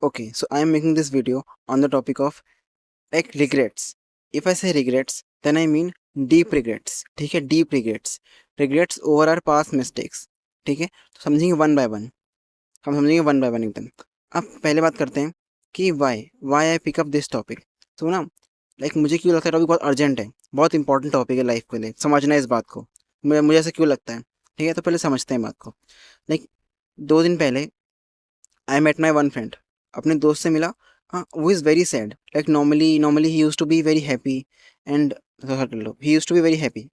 Okay, so I am making this video on the topic of like regrets. If I say regrets, then I mean deep regrets. ठीक है, deep regrets. Regrets over our past mistakes. ठीक है, तो समझेंगे one by one. हम समझेंगे one by one एकदम. अब पहले बात करते हैं कि why I pick up this topic. तो ना लाइक मुझे क्यों लगता है टॉपिक बहुत अर्जेंट है, बहुत इंपॉर्टेंट टॉपिक है लाइफ के लिए. समझना है इस बात को. मुझे ऐसा क्यों लगता है. ठीक है, तो पहले समझते हैं बात को. लाइक 2 दिन पहले I met my one friend. अपने दोस्त से मिला. हाँ, वो is very sad. Like normally he use to be very happy and he use to be very happy,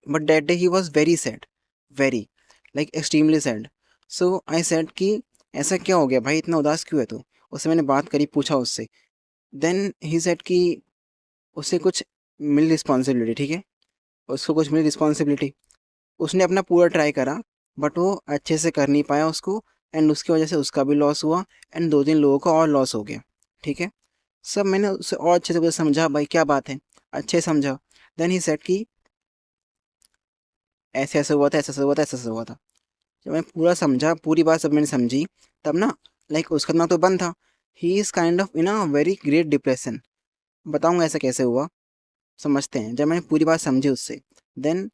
but that day he was very sad, very like extremely sad. So I said कि ऐसा क्या हो गया भाई, इतना उदास क्यों है तू. उससे मैंने बात करी, पूछा उससे. देन ही सेड कि उससे कुछ मिली रिस्पॉन्सिबिलिटी. ठीक है, उसको कुछ मिली रिस्पॉन्सिबिलिटी. उसने अपना पूरा ट्राई करा, बट वो अच्छे से कर नहीं पाया उसको. एंड उसकी वजह से उसका भी लॉस हुआ एंड 2-3 लोगों का और लॉस हो गया. ठीक है, सब मैंने उससे और अच्छे से समझा, भाई क्या बात है, अच्छे से समझा. देन ही सेड कि ऐसे ऐसे हुआ था, ऐसे ऐसे हुआ था, ऐसे ऐसे हुआ था. जब मैं पूरा समझा, पूरी बात सब मैंने समझी, तब ना लाइक उसका दिमाग तो बंद था. He is kind of in a very great depression. बताऊंगा ऐसा कैसे हुआ, समझते हैं. जब मैंने पूरी बात समझी उससे, देन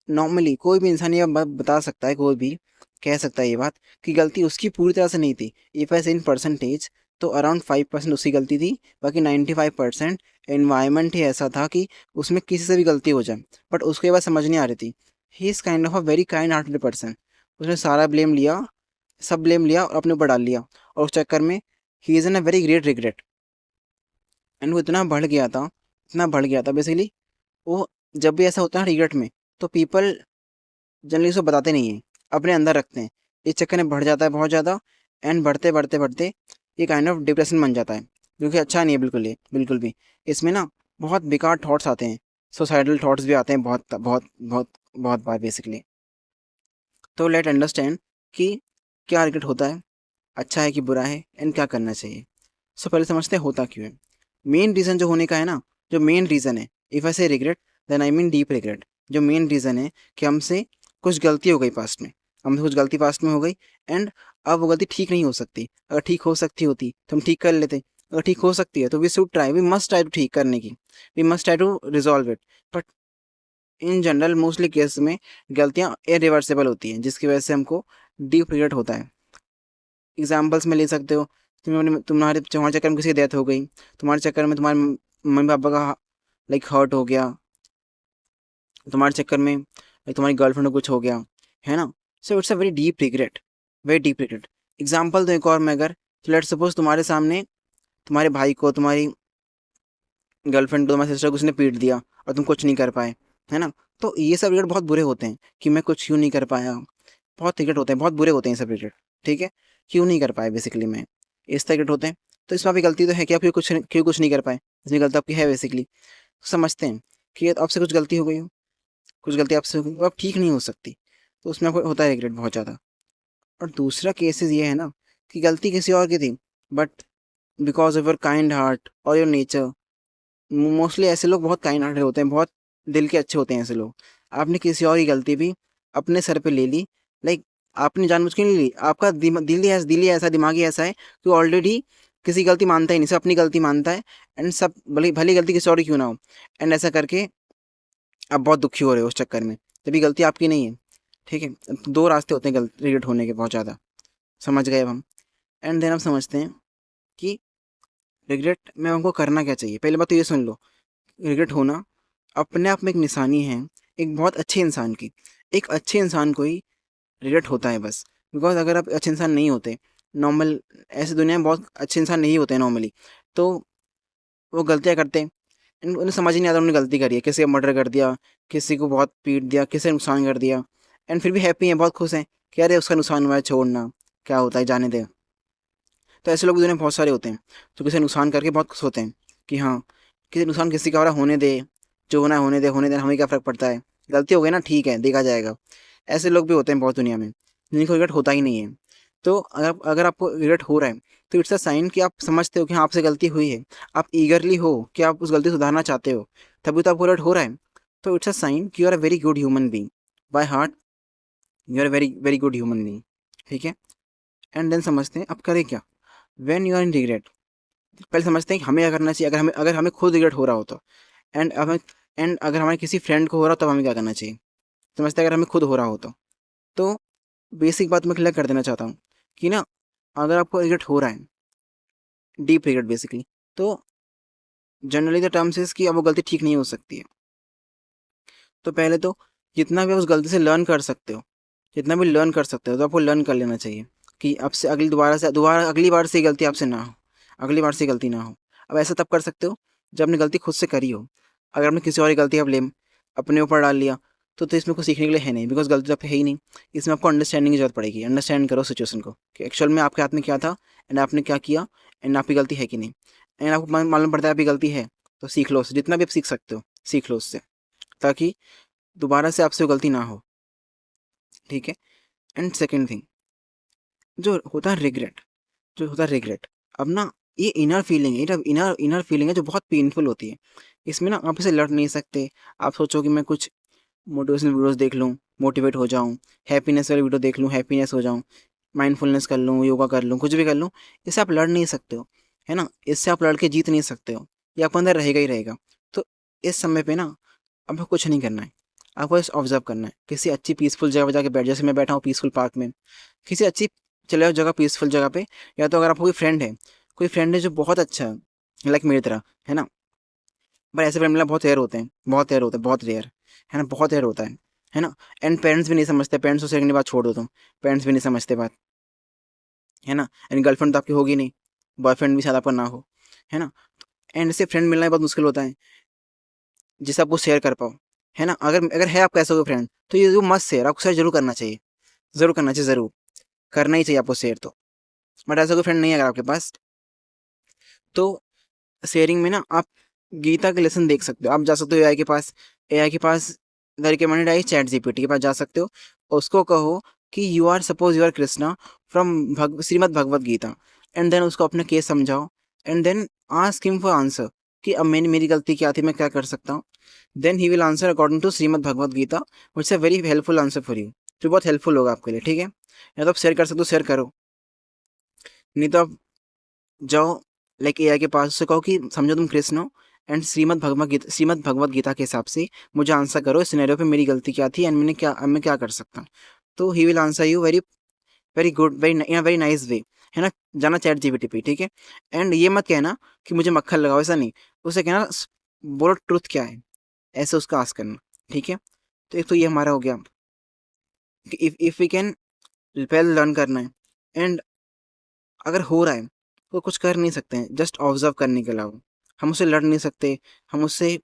नॉर्मली कोई भी इंसान ये बात बता सकता है, कोई भी कह सकता है ये बात कि गलती उसकी पूरी तरह से नहीं थी. इफ़ आई से इन परसेंटेज, तो अराउंड 5% उसकी गलती थी, बाकी 95% एनवायरनमेंट ही ऐसा था कि उसमें किसी से भी गलती हो जाए. बट उसको ये बात समझ नहीं आ रही थी. He is kind of a very kind hearted person. उसने सारा ब्लेम लिया, सब ब्लेम लिया और अपने ऊपर डाल लिया, और उस चक्कर में he is in a very great regret. And वो इतना बढ़ गया था, इतना बढ़ गया था बेसिकली. वो जब भी ऐसा होता है रिग्रेट में, तो पीपल जनरली उसको बताते नहीं हैं, अपने अंदर रखते हैं. इस चक्कर में बढ़ जाता है बहुत ज़्यादा. एंड बढ़ते बढ़ते बढ़ते ये काइंड ऑफ डिप्रेशन बन जाता है, जो कि अच्छा नहीं है बिल्कुल, ये बिल्कुल भी. इसमें ना बहुत बेकार थॉट्स आते हैं, सुसाइडल थॉट्स भी आते हैं बहुत बहुत बहुत बहुत बार बेसिकली. तो लेट अंडरस्टैंड कि क्या रिग्रेट होता है, अच्छा है कि बुरा है, एंड क्या करना चाहिए. सो पहले समझते हैं होता क्यों है. मेन रीज़न जो होने का है ना, जो मेन रीज़न है, if I say regret, then I mean deep regret. जो मेन रीज़न है कि हमसे कुछ गलती हो गई पास्ट में, हमसे कुछ गलती पास्ट में हो गई. एंड अब वो गलती ठीक नहीं हो सकती. अगर ठीक हो सकती होती तो हम ठीक कर लेते. अगर ठीक हो सकती है तो we should try, we must try to ठीक करने की, we must try to resolve it. But in general mostly case में गलतियाँ इरिवर्सिबल होती हैं, जिसकी वजह से हमको डीप रिग्रेट होता है. एग्जाम्पल्स में ले सकते हो. तुम्हारे चक्कर में किसी की डेथ हो गई, तुम्हारे चक्कर में तुम्हारे मम्मी पापा का लाइक हर्ट हो गया, तुम्हारे चक्कर में लाइक तुम्हारी गर्लफ्रेंड को कुछ हो गया, है ना. So it's a very deep regret, very deep regret. Example दो एक और मैं अगर, तो लेट सपोज तुम्हारे सामने तुम्हारे भाई को, तुम्हारी गर्लफ्रेंड को, तुम्हारी सिस्टर को उसने पीट दिया और तुम कुछ नहीं कर पाए, है ना. तो ये सब रिग्रेट बहुत बुरे होते हैं कि मैं कुछ क्यों नहीं कर पाया. बहुत रिग्रेट होते हैं, बहुत बुरे होते हैं ये सब रिग्रेट. ठीक है, क्यों नहीं कर पाए बेसिकली मैं, इस तरह रिग्रेट होते हैं. तो इसमें आपकी गलती तो है कि आप क्यों कुछ नहीं कर पाए, इसमें गलती आपकी है बेसिकली. समझते हैं कि ये आपसे कुछ गलती हो गई हो, कुछ गलती आपसे हो गई, वो आप ठीक नहीं हो सकती. तो उसमें आपको होता है रिग्रेट बहुत ज़्यादा. और दूसरा केसेस ये है ना कि गलती किसी और की थी, but because of your kind heart और योर नेचर. मोस्टली ऐसे लोग बहुत काइंड हार्टेड होते हैं, बहुत दिल के अच्छे होते हैं ऐसे लोग. आपने किसी और की गलती भी अपने सर पे ले ली. लाइक आपने जानबूझ के नहीं ली, आपका दिल ही ऐसा, दिमाग ही ऐसा है कि ऑलरेडी किसी की गलती मानता ही नहीं, सब अपनी गलती मानता है. एंड सब भले भली गलती किसी और की क्यों ना हो. एंड ऐसा करके आप बहुत दुखी हो रहे हो उस चक्कर में, तभी गलती आपकी नहीं है. ठीक है, तो 2 रास्ते होते हैं गलत रिग्रेट होने के बहुत ज़्यादा. समझ गए अब हम. एंड देन अब समझते हैं कि रिग्रेट में हमको करना क्या चाहिए. पहले बात तो ये सुन लो, रिग्रेट होना अपने आप में एक निशानी है एक बहुत अच्छे इंसान की. एक अच्छे इंसान को ही रिग्रेट होता है बस. बिकॉज अगर आप अच्छे इंसान नहीं होते, नॉर्मल ऐसे दुनिया में बहुत अच्छे इंसान नहीं होते नॉर्मली, तो वो गलतियाँ करते हैं. उन्हें समझ ही नहीं आता उन्होंने गलती करी है, किसी का मर्डर कर दिया, किसी को बहुत पीट दिया, किसी का नुकसान कर दिया. एंड फिर भी हैप्पी हैं, बहुत खुश हैं कि अरे उसका नुकसान हुआ है, छोड़ना क्या होता है, जाने दे. तो ऐसे लोग दुनिया में बहुत सारे होते हैं जो किसी का नुकसान करके बहुत खुश होते हैं कि हाँ, किसी नुकसान किसी का हो रहा है, होने दे, जो होना है होने दे, होने दे, हमें क्या फ़र्क पड़ता है, गलती हो गई ना, ठीक है, देखा जाएगा. ऐसे लोग भी होते हैं बहुत दुनिया में, जिनको रिग्रेट होता ही नहीं है. तो अगर अगर आपको रिग्रेट हो रहा है, तो इट्स अ साइन कि आप समझते हो कि हाँ आपसे गलती हुई है, आप ईगरली हो कि आप उस गलती को सुधारना चाहते हो, तभी तो आपको रिग्रेट हो रहा है. तो इट्स अ साइन कि you are a very good human being. By heart you are a very very good human being. ठीक है. एंड देन समझते हैं अब करें क्या. When you are in regret, पहले समझते हैं कि हमें क्या करना चाहिए अगर हमें खुद रिग्रेट हो रहा हो तो, एंड हमें एंड अगर हमारे किसी फ्रेंड को हो रहा हो तब हमें क्या करना चाहिए। समझते हैं अगर हमें खुद हो रहा हो तो बेसिक बात मैं क्लियर कर देना चाहता हूँ कि ना, अगर आपको रिग्रेट हो रहा है, डीप रिग्रेट बेसिकली, तो जनरली द टर्म्स इज कि अब वो गलती ठीक नहीं हो सकती है। तो पहले तो जितना भी आप उस गलती से लर्न कर सकते हो, जितना भी लर्न कर सकते हो तो आपको लर्न कर लेना चाहिए कि अब से दोबारा अगली बार से ये गलती आपसे ना हो, अगली बार से गलती ना हो। अब ऐसा तब कर सकते हो जब आपने गलती खुद से करी हो। अगर आपने किसी और की गलती का ब्लेम अपने ऊपर डाल लिया तो इसमें कुछ सीखने के लिए है नहीं, बिकॉज गलती तो आपकी है ही नहीं। इसमें आपको अंडरस्टैंडिंग की जरूरत पड़ेगी। अंडरस्टैंड करो सिचुएशन को कि एक्चुअल में आपके हाथ में क्या था एंड आपने क्या किया, एंड आपकी गलती है कि नहीं। एंड आपको मालूम पड़ता है आपकी गलती है तो सीख लो उससे, जितना भी आप सीख सकते हो सीख लो उससे, ताकि दोबारा से आपसे वो गलती ना हो। ठीक है। एंड सेकेंड थिंग, जो होता है रिग्रेट, अब ना ये इनर फीलिंग है, इनर फीलिंग है जो बहुत पेनफुल होती है। इसमें ना आप इसे लड़ नहीं सकते। आप सोचो कि मैं कुछ मोटिवेशनल वीडियोस देख लूँ, मोटिवेट हो जाऊँ, हैप्पीनेस वाले वीडियो देख लूँ, हैप्पीनेस हो जाऊँ, माइंडफुलनेस कर लूँ, योगा कर लूँ, कुछ भी कर लूँ, इससे आप लड़ नहीं सकते हो, है ना। इससे आप लड़ के जीत नहीं सकते हो, ये आपके अंदर रहेगा ही रहेगा। तो इस समय पे ना आपको कुछ नहीं करना है, आपको बस ऑब्जर्व करना है। किसी अच्छी पीसफुल जगह पे जाके बैठ, जैसे मैं बैठा हूँ पीसफुल पार्क में, किसी अच्छी चले जाओ जगह, पीसफुल जगह पे। या तो अगर आपको कोई फ्रेंड है जो बहुत अच्छा है, लाइक मेरी तरह, है ना। पर ऐसे फ्रेंड मिलना बहुत रेयर होते हैं, बहुत रेयर, है ना, बहुत रेयर होता है ना। एंड पेरेंट्स भी नहीं समझते, पेरेंट्स को सेकंड बात छोड़ दो तुम, पेरेंट्स भी नहीं समझते बात, है ना। एंड गर्लफ्रेंड तो आपकी होगी नहीं, बॉयफ्रेंड भी शायद आपका ना हो, है ना। एंड इससे फ्रेंड मिलना बहुत मुश्किल होता है जिससे आपको शेयर कर पाओ, है ना। अगर अगर है आपका ऐसा कोई फ्रेंड तो ये जो मस्त शेयर आपको शेयर जरूर करना चाहिए, जरूर करना चाहिए, जरूर करना ही चाहिए आपको शेयर तो। बट ऐसा कोई फ्रेंड नहीं है अगर आपके पास, तो शेयरिंग में ना आप गीता के लेसन देख सकते हो। आप जा सकते हो एआई के पास, एआई के पास the recommended AI ChatGPT के पास जा सकते हो। उसको कहो कि you are Krishna from Shrimad Bhagavad Gita, and then उसको अपना केस समझाओ, and then ask him for answer कि अब मेरी गलती क्या थी, मैं क्या कर सकता हूँ। Then he will answer according to Shrimad Bhagavad Gita, which is a very helpful answer for you, जो बहुत हेल्पफुल होगा आपके लिए। ठीक है, या तो आप शेयर कर सकते हो, शेयर करो, नहीं तो आप जाओ लाइक एआई के पास, उससे कहो कि समझो तुम कृष्ण हो, एंड श्रीमद् भगवत गीता के हिसाब से मुझे आंसर करो इस सिनेरियो पे, मेरी गलती क्या थी एंड मैं क्या कर सकता हूँ। तो ही will answer you very very good, very in a very nice way, है ना। जाना चैट जीपीटी पे, ठीक है। एंड ये मत कहना कि मुझे मक्खन लगाओ, ऐसा नहीं। उसे कहना बोलो ट्रुथ क्या है, ऐसे उसका आंसर करना। ठीक है। तो एक तो ये हमारा हो गया कि इफ वी कैन पहले लर्न करना है, एंड अगर हो रहा है तो कुछ कर नहीं सकते हैं जस्ट ऑब्जर्व करने के अलावा। हम उससे लड़ नहीं सकते, हम उससे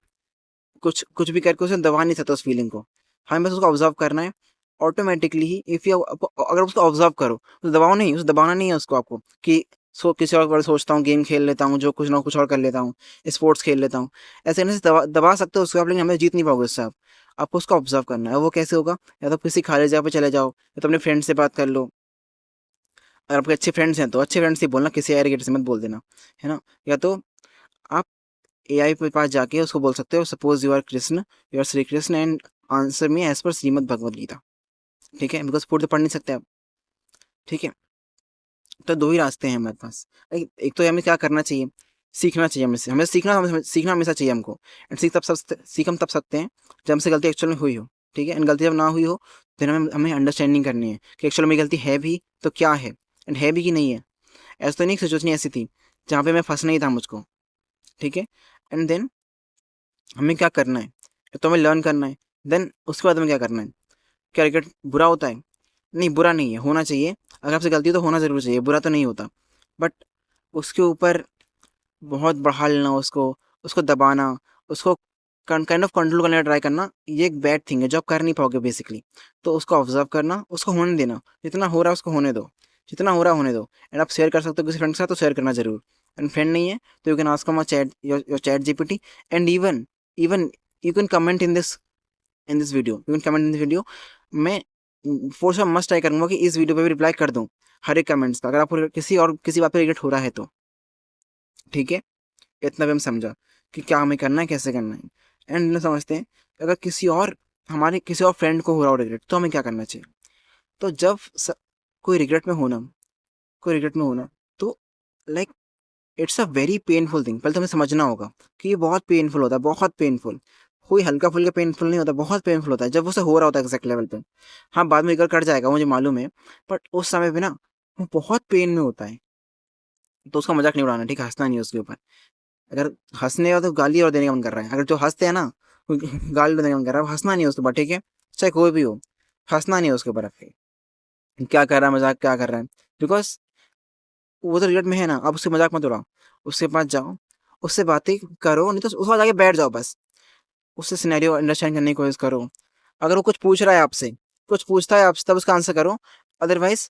कुछ कुछ भी करके उसे दबा नहीं सकते उस फीलिंग को। हमें बस उसको ऑब्जर्व करना है। ऑटोमेटिकली ही इफ़ यू अगर उसको ऑब्जर्व करो तो दबाओ नहीं, उसे दबाना नहीं है उसको आपको कि किसी और बारे सोचता हूँ, गेम खेल लेता हूँ, जो कुछ ना कुछ और कर लेता हूँ, स्पोर्ट्स खेल लेता हूँ। ऐसे करने से दबा सकते हो उसको आप, लेकिन हमें जीत नहीं पाओगे उससे आप। आपको उसको ऑब्जर्व करना है। वो कैसे होगा, या तो किसी खाली जगह पे चले जाओ, या तो अपने फ्रेंड से बात कर लो। अगर आपके अच्छे फ्रेंड्स हैं तो अच्छे फ्रेंड्स से बोलना, किसी एरिगेट से मत बोल देना, है ना। या तो आप एआई के पास जाके उसको बोल सकते हो, suppose you are Shri Krishna and answer me as per Shrimad Bhagavad Gita. ठीक है, बिकॉज पूर्ण तो पढ़ नहीं सकते आप। ठीक है। तो दो ही रास्ते हैं हमारे पास। एक तो हमें क्या करना चाहिए, सीखना चाहिए हमें सीखना हमेशा चाहिए हमको। एंड सीख हम तब सकते हैं जब हमसे गलती एक्चुअल में हुई हो। ठीक है। एंड गलती जब ना हुई हो तो हमें हमें अंडरस्टैंडिंग करनी है कि एक्चुअल में गलती है भी तो क्या है, एंड है भी कि नहीं है। ऐसा तो नहीं, सिचुएशन ऐसी थी जहाँ पे मैं फंसना ही था मुझको। ठीक है। एंड देन हमें क्या करना है, तो हमें लर्न करना है। देन उसके बाद हमें क्या करना है। क्या रिग्रेट बुरा होता है? नहीं, बुरा नहीं है, होना चाहिए। अगर आपसे गलती है तो होना ज़रूर चाहिए, बुरा तो नहीं होता। बट उसके ऊपर बहुत बढ़ा लेना उसको, उसको दबाना, उसको काइंड ऑफ कंट्रोल करने का ट्राई करना, ये एक बैड थिंग है जो आप कर नहीं पाओगे बेसिकली। तो उसको ऑब्जर्व करना, उसको होने देना, जितना हो रहा है उसको होने दो, जितना हो रहा है होने दो। एंड आप शेयर कर सकते हो किसी फ्रेंड के साथ तो शेयर करना ज़रूर। एंड फ्रेंड नहीं है तो you can ask my chat your chat GPT. And even even you can comment in this video, मैं फोर श्योर मस्ट ट्राई करूंगा कि इस वीडियो पे भी रिप्लाई कर दूं हर एक कमेंट्स का, अगर आपको किसी बात पे रिग्रेट हो रहा है तो। ठीक है। इतना भी हम समझा कि क्या हमें करना है, कैसे करना है। एंड न समझते हैं कि अगर किसी और फ्रेंड को हो रहा हो रिग्रेट तो हमें क्या करना चाहिए। तो जब कोई रिग्रेट में होना, कोई रिग्रेट में होना, तो like it's a very painful thing. पहले तो हमें समझना होगा कि ये बहुत पेनफुल होता है, बहुत पेनफुल। कोई हल्का फुल्का पेनफुल नहीं होता, बहुत पेनफुल होता है जब उसे हो रहा होता है एग्जैक्ट लेवल पे। हाँ, बाद में रिकवर कर जाएगा, मुझे मालूम है, बट उस समय पे ना वो बहुत पेन में होता है। तो उसका मजाक नहीं उड़ाना, ठीक है, हंसना नहीं है उसके ऊपर। अगर हंसने का तो गाली और देने का मन कर रहा है, अगर जो हंसते हैं ना वो गाली देने का मन कर रहा है, हंसना नहीं है उसके ऊपर, ठीक है, चाहे कोई भी हो, हंसना नहीं है उसके ऊपर आपके। क्या कर रहा है, मजाक क्या कर रहा है, बिकॉज वो तो रिलेट में है ना। अब उससे मजाक मत उड़ाओ, उसके पास जाओ, उससे बातें करो, नहीं तो उसके पास जाके बैठ जाओ बस। उससे सिनेरियो अंडरस्टैंड करने की कोशिश करो। अगर वो कुछ पूछ रहा है आपसे, कुछ पूछता है आपसे, तब उसका आंसर करो। अदरवाइज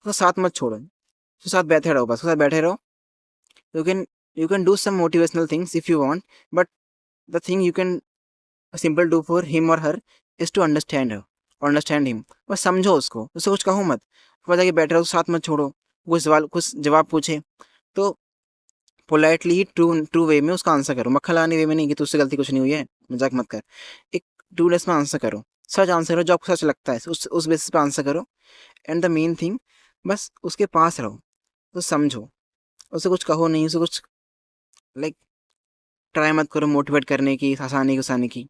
उसका साथ मत छोड़ो, उसके साथ बैठे रहो, बस उसके साथ बैठे रहो। You can you can do some motivational things if you want, but the thing you can simple do for him और her is to understand her, understand him. बस समझो उसको, उससे कुछ कहो मत, वहाँ जाके बैठे रहो, साथ मत छोड़ो। कुछ जवाब पूछे तो पोलाइटली ट्रू ट्रू वे में उसका आंसर करो, मक्खन लगाने वे में नहीं कि तुझसे गलती कुछ नहीं हुई है, मजाक मत कर। एक ट्रूनेस में आंसर करो, सच आंसर करो, जो आपको सच लगता है उस बेसिस पे आंसर करो। एंड द मेन थिंग, बस उसके पास रहो, तो समझो, उसे कुछ कहो नहीं, उसे कुछ लाइक ट्राई मत करो मोटिवेट करने की, हंसाने की उसाने की,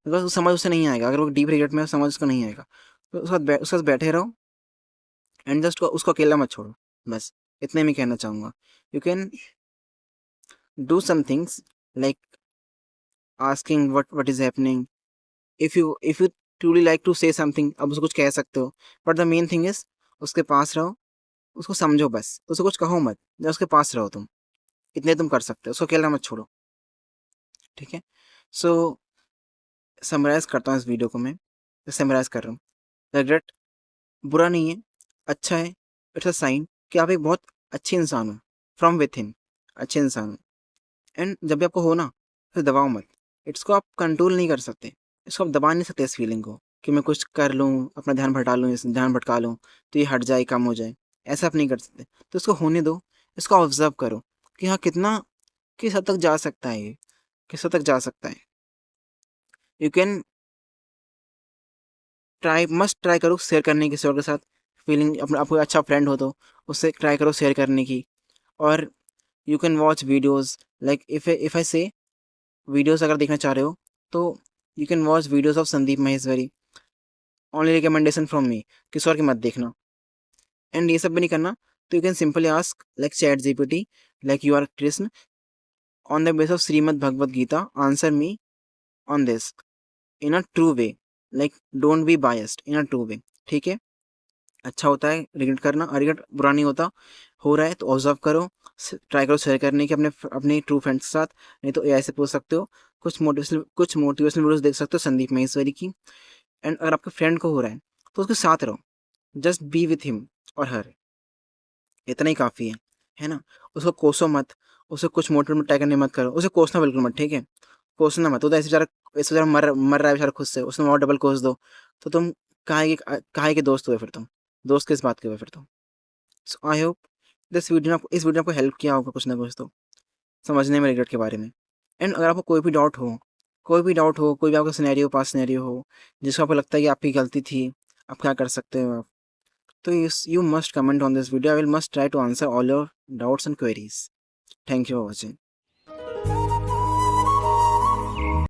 बिकॉज समझ उसे नहीं आएगा। अगर वो डीप रिग्रेट में है, समझ उसको नहीं आएगा। तो उसके साथ बैठे रहो, एंड जस्ट उसको अकेला मत छोड़ो, बस इतने में कहना चाहूँगा। You can do some things like asking what is happening, if you truly like to say something, अब उसको कुछ कह सकते हो, but the main thing is उसके पास रहो, उसको समझो, बस उसको कुछ कहो मत, या उसके पास रहो तुम, इतने तुम कर सकते हो, उसको अकेला मत छोड़ो, ठीक है। सो समराइज करता हूँ इस वीडियो को मैं, समराइज कर रहा हूँ। रिग्रेट बुरा नहीं है, अच्छा है। इट्स अ साइन कि आप एक बहुत अच्छे इंसान हो, फ्रॉम विथ इन, अच्छे इंसान हो। एंड जब भी आपको हो ना, फिर दबाओ मत, इसको आप कंट्रोल नहीं कर सकते, इसको आप दबा नहीं सकते इस फीलिंग को कि मैं कुछ कर लूँ, अपना ध्यान भटा लूँ, इस ध्यान भटका लूँ तो ये हट जाए, कम हो जाए, ऐसा आप नहीं कर सकते। तो इसको होने दो, इसको ऑब्जर्व करो कि हाँ कितना, किस हद तक जा सकता है ये, किस हद तक जा सकता है। You can try, must try करो शेयर करने की किसी और के साथ फीलिंग, अपना आपको अच्छा फ्रेंड हो तो उससे ट्राई करो शेयर करने की। और you can watch videos, like if I से वीडियोज़ अगर देखना चाह रहे हो तो you can watch videos of Sandeep Maheshwari, only recommendation from me, किसी और की मत देखना। एंड ये सब भी नहीं करना, तो you can simply ask like ChatGPT, like you are Krishna, on the base of Shrimad Bhagavad Gita, answer me on this in a true way, like don't be biased, in a true way, ठीक है। अच्छा होता है रिग्रेट करना, regret बुरा नहीं होता। हो रहा है तो ऑब्जर्व करो, ट्राई करो शेयर करने की अपने अपने ट्रू फ्रेंड्स के साथ, नहीं तो एआई से पूछ सकते हो, कुछ मोटिवेशनल वीडियोस देख सकते हो संदीप महेश्वरी की। एंड अगर आपके फ्रेंड को हो रहा है तो उसके साथ रहो, जस्ट बी विथ हिम और हर, इतना ही काफ़ी है ना। उसको कोसो मत, उसे कुछ मोटिवेट ट्राई करने मत करो, उसे कोसना बिल्कुल मत, ठीक है, कोसना मत। वो तो ऐसे बेचारा मर मर रहा है बेचारा खुद से, उसने और डबल कोस दो तो तुम काहे के दोस्त हुए फिर तुम, दोस्त किस बात के हुए फिर तुम। सो आई होप इस वीडियो ने आपको हेल्प किया होगा कुछ ना कुछ तो, समझने में रिग्रेट के बारे में। एंड अगर आपको कोई भी आपका सिनेरियो पास सिनेरियो हो जिसको आपको लगता है कि आपकी गलती थी, आप क्या कर सकते हो आप, तो you must comment on this video. I will must try to answer all your doubts and queries. Thank you for watching.